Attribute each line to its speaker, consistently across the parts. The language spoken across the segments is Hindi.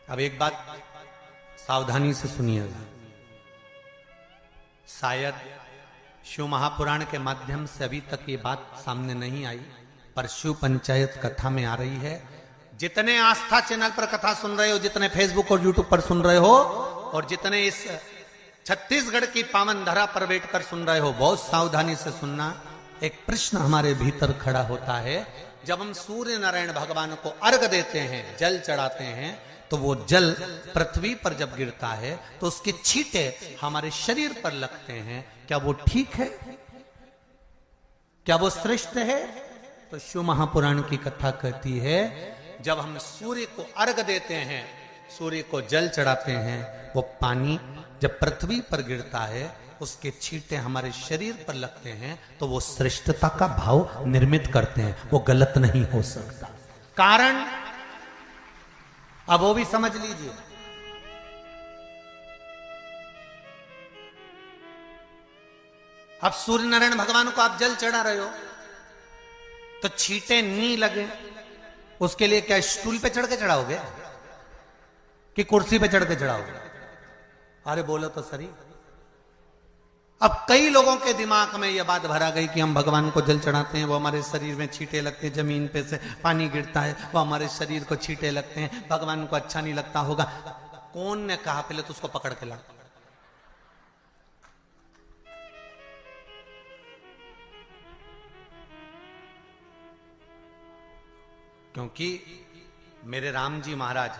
Speaker 1: अब एक बात सावधानी से सुनिएगा, शायद शिव महापुराण के माध्यम से अभी तक ये बात सामने नहीं आई, पर शिव पंचायत कथा में आ रही है। जितने आस्था चैनल पर कथा सुन रहे हो, जितने फेसबुक और यूट्यूब पर सुन रहे हो, और जितने इस छत्तीसगढ़ की पावन धरा पर बैठकर सुन रहे हो, बहुत सावधानी से सुनना। एक प्रश्न हमारे भीतर खड़ा होता है, जब हम सूर्य नारायण भगवान को अर्घ देते हैं, जल चढ़ाते हैं, तो वो जल पृथ्वी पर जब गिरता है तो उसके छींटे हमारे शरीर पर लगते हैं। क्या वो ठीक है? क्या वो श्रेष्ठ है? तो शिव महापुराण की कथा कहती है, जब हम सूर्य को अर्घ देते हैं, सूर्य को जल चढ़ाते हैं, वो पानी जब पृथ्वी पर गिरता है, उसके छींटे हमारे शरीर पर लगते हैं, तो वो श्रेष्ठता का भाव निर्मित करते हैं। वो गलत नहीं हो सकता। कारण अब वो भी समझ लीजिए। अब सूर्य नारायण भगवान को आप जल चढ़ा रहे हो, तो छींटे नहीं लगे, उसके लिए क्या स्टूल पे चढ़ के चढ़ाओगे कि कुर्सी पे चढ़ के चढ़ाओगे? अरे बोलो तो सही। अब कई लोगों के दिमाग में यह बात भरा गई कि हम भगवान को जल चढ़ाते हैं, वो हमारे शरीर में छींटे लगते हैं, जमीन पे से पानी गिरता है, वो हमारे शरीर को छींटे लगते हैं, भगवान को अच्छा नहीं लगता होगा। कौन ने कहा? पहले तो उसको पकड़ के ला। क्योंकि मेरे राम जी महाराज,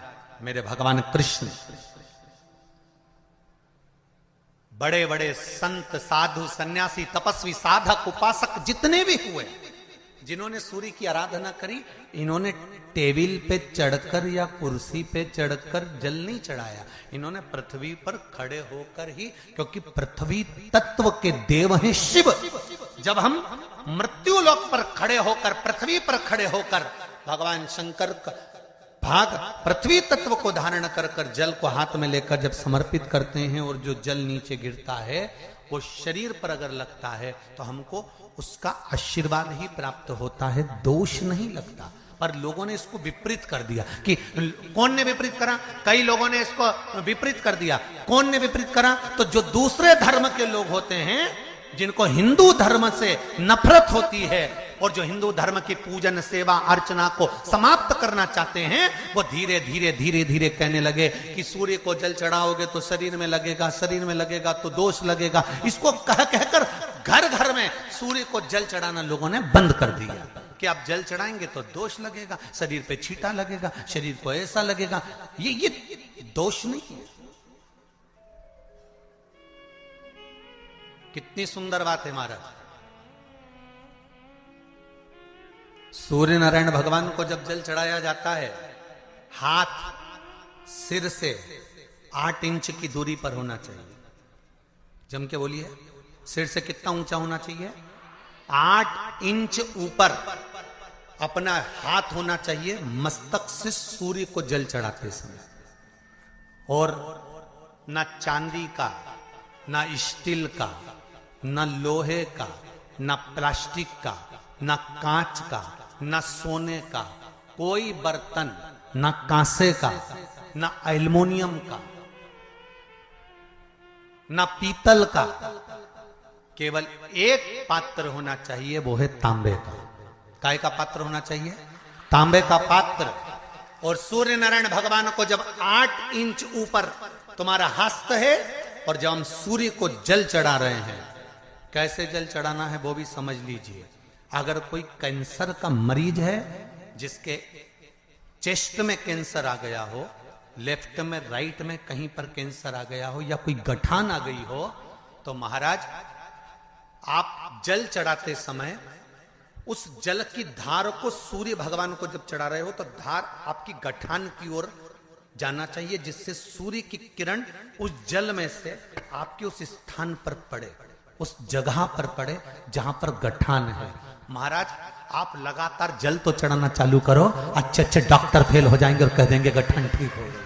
Speaker 1: मेरे भगवान कृष्ण, बड़े बड़े संत, साधु, सन्यासी, तपस्वी, साधक, उपासक जितने भी हुए, जिन्होंने सूर्य की आराधना करी, इन्होंने टेबल पे चढ़कर या कुर्सी पे चढ़कर जल नहीं चढ़ाया। इन्होंने पृथ्वी पर खड़े होकर ही, क्योंकि पृथ्वी तत्व के देव हैं शिव। जब हम मृत्यु लोक पर खड़े होकर, पृथ्वी पर खड़े होकर भगवान शंकर का भाग पृथ्वी तत्व को धारण कर कर जल को हाथ में लेकर जब समर्पित करते हैं, और जो जल नीचे गिरता है वो शरीर पर अगर लगता है तो हमको उसका आशीर्वाद ही प्राप्त होता है, दोष नहीं लगता। पर लोगों ने इसको विपरीत कर दिया। कि कौन ने विपरीत करा? कई लोगों ने इसको विपरीत कर दिया। कौन ने विपरीत करा? तो जो दूसरे धर्म के लोग होते हैं, जिनको हिंदू धर्म से नफरत होती है, और जो हिंदू धर्म की पूजन, सेवा, अर्चना को समाप्त करना चाहते हैं, वो धीरे धीरे धीरे धीरे कहने लगे कि सूर्य को जल चढ़ाओगे तो शरीर में लगेगा, शरीर में लगेगा तो दोष लगेगा। इसको कह कहकर घर घर में सूर्य को जल चढ़ाना लोगों ने बंद कर दिया कि आप जल चढ़ाएंगे तो दोष लगेगा, शरीर पे छींटा लगेगा, शरीर को ऐसा लगेगा। ये दोष नहीं है। कितनी सुंदर बात है महाराज। सूर्य नारायण भगवान को जब जल चढ़ाया जाता है, हाथ सिर से 8 इंच की दूरी पर होना चाहिए। जम के बोलिए, सिर से कितना ऊंचा होना चाहिए? 8 इंच ऊपर अपना हाथ होना चाहिए मस्तक से सूर्य को जल चढ़ाते समय। और ना चांदी का, ना स्टील का, ना लोहे का, ना प्लास्टिक का, ना कांच का, ना सोने का कोई बर्तन, ना कांसे का, ना एल्युमिनियम का, ना पीतल का, केवल एक पात्र होना चाहिए, वो है तांबे का। काय का पात्र होना चाहिए? तांबे का पात्र। और सूर्य नारायण भगवान को जब 8 इंच ऊपर तुम्हारा हस्त है, और जब हम सूर्य को जल चढ़ा रहे हैं, कैसे जल चढ़ाना है वो भी समझ लीजिए। अगर कोई कैंसर का मरीज है, जिसके चेस्ट में कैंसर आ गया हो, लेफ्ट में, राइट में कहीं पर कैंसर आ गया हो, या कोई गठान आ गई हो, तो महाराज आप जल चढ़ाते समय उस जल की धार को सूर्य भगवान को जब चढ़ा रहे हो, तो धार आपकी गठान की ओर जाना चाहिए, जिससे सूर्य की किरण उस जल में से आपके उस स्थान पर पड़े, उस जगह पर पड़े जहां पर गठान है। महाराज आप लगातार जल तो चढ़ाना चालू करो, अच्छे अच्छे डॉक्टर फेल हो जाएंगे और कह देंगे गठन ठीक हो गई।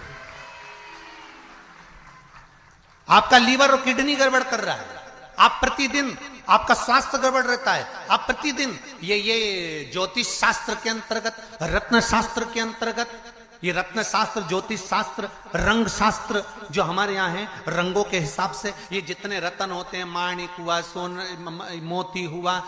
Speaker 1: आपका लीवर और किडनी गड़बड़ कर रहा है, आप प्रतिदिन, आपका स्वास्थ्य गड़बड़ रहता है, आप प्रतिदिन ये ज्योतिष शास्त्र के अंतर्गत, रत्न शास्त्र के अंतर्गत ये रत्न शास्त्र, ज्योतिष शास्त्र, रंग शास्त्र जो हमारे यहाँ है, रंगों के हिसाब से ये जितने रत्न होते हैं, माणिक हुआ, मोती हुआ,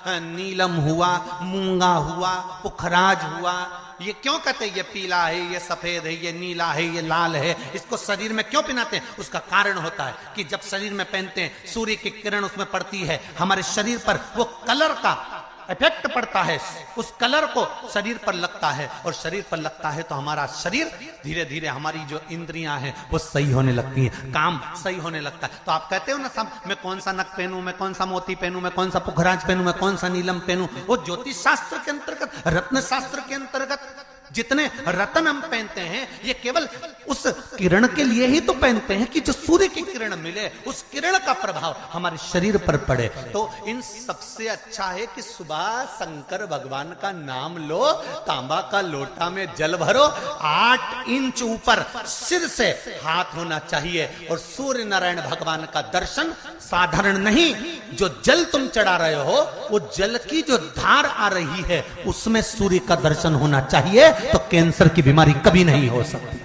Speaker 1: नीलम हुआ, मूंगा हुआ, पुखराज हुआ, ये क्यों कहते हैं ये पीला है, ये सफेद है, ये नीला है, ये लाल है, इसको शरीर में क्यों पहनाते हैं? उसका कारण होता है कि जब शरीर में पहनते हैं, सूर्य की किरण उसमें पड़ती है, हमारे शरीर पर वो कलर का इफेक्ट पड़ता है, उस कलर को शरीर पर लगता है, और शरीर पर लगता है तो हमारा शरीर धीरे धीरे, हमारी जो इंद्रियां हैं वो सही होने लगती हैं, काम सही होने लगता है। तो आप कहते हो ना सब, मैं कौन सा नक पहनूं, मैं कौन सा मोती पहनूं, मैं कौन सा पुखराज पहनूं, मैं कौन सा नीलम पहनूं, वो ज्योतिष शास्त्र के अंतर्गत, रत्न शास्त्र के अंतर्गत जितने रत्न हम पहनते हैं, ये केवल उस किरण के लिए ही तो पहनते हैं कि जो सूर्य की किरण मिले, उस किरण का प्रभाव हमारे शरीर पर पड़े। तो इन सबसे अच्छा है कि सुबह शंकर भगवान का नाम लो, तांबा का लोटा में जल भरो, 8 इंच ऊपर सिर से हाथ होना चाहिए, और सूर्य नारायण भगवान का दर्शन साधारण नहीं, जो जल तुम चढ़ा रहे हो, वो जल की जो धार आ रही है उसमें सूर्य का दर्शन होना चाहिए, तो कैंसर की बीमारी कभी नहीं हो सकती।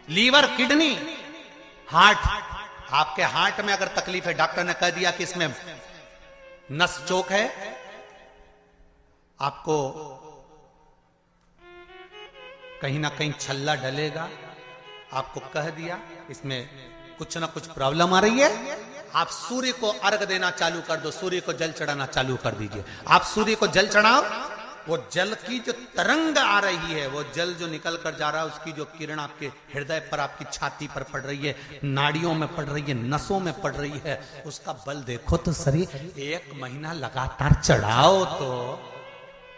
Speaker 1: लीवर, किडनी, हार्ट, आपके हार्ट में अगर तकलीफ है, डॉक्टर ने कह दिया कि इसमें नस चोक है, आपको कहीं ना कहीं छल्ला डलेगा, आपको कह दिया इसमें कुछ ना कुछ प्रॉब्लम आ रही है, आप सूर्य को अर्घ देना चालू कर दो, सूर्य को जल चढ़ाना चालू कर दीजिए। आप सूर्य को जल चढ़ाओ, वो जल की जो तरंग आ रही है, वो जल जो निकल कर जा रहा है, उसकी जो किरण आपके हृदय पर, आपकी छाती पर पड़ रही है, नाड़ियों में पड़ रही है, नसों में पड़ रही है, उसका बल देखो तो सही। 1 महीना लगातार चढ़ाओ तो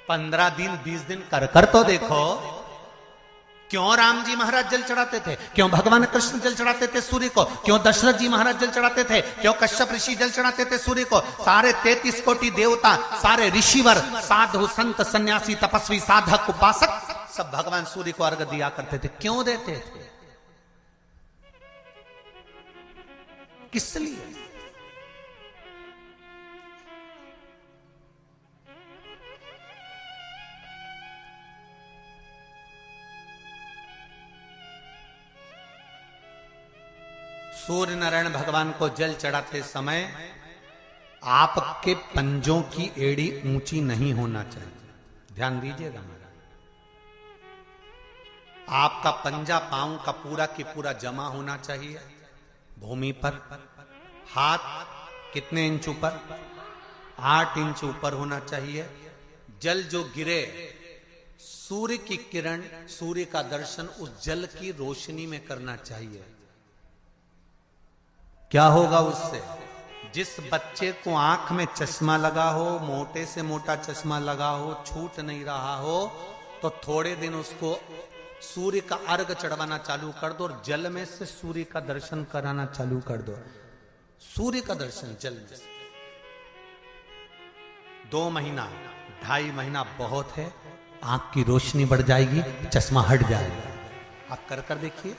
Speaker 1: 15 दिन 20 दिन कर तो देखो। क्यों राम जी महाराज जल चढ़ाते थे, क्यों भगवान कृष्ण जल चढ़ाते थे सूर्य को, क्यों दशरथ जी महाराज जल चढ़ाते थे, क्यों कश्यप ऋषि जल चढ़ाते थे सूर्य को, सारे 33 कोटि देवता, सारे ऋषिवर, साधु संत सन्यासी तपस्वी साधक उपासक सब भगवान सूर्य को अर्घ दिया करते थे। क्यों देते थे, किस लिए? सूर्य नारायण भगवान को जल चढ़ाते समय आपके पंजों की एड़ी ऊंची नहीं होना चाहिए, ध्यान दीजिएगा महाराज। आपका पंजा पांव का पूरा की पूरा जमा होना चाहिए भूमि पर। हाथ कितने इंच ऊपर? 8 इंच ऊपर होना चाहिए। जल जो गिरे, सूर्य की किरण, सूर्य का दर्शन उस जल की रोशनी में करना चाहिए। क्या होगा उससे? जिस बच्चे को आंख में चश्मा लगा हो, मोटे से मोटा चश्मा लगा हो, छूट नहीं रहा हो, तो थोड़े दिन उसको सूर्य का अर्घ चढ़वाना चालू कर दो और जल में से सूर्य का दर्शन कराना चालू कर दो। सूर्य का दर्शन जल में से 2 महीना 2.5 महीना बहुत है, आंख की रोशनी बढ़ जाएगी, चश्मा हट जाएगा। आप कर देखिए।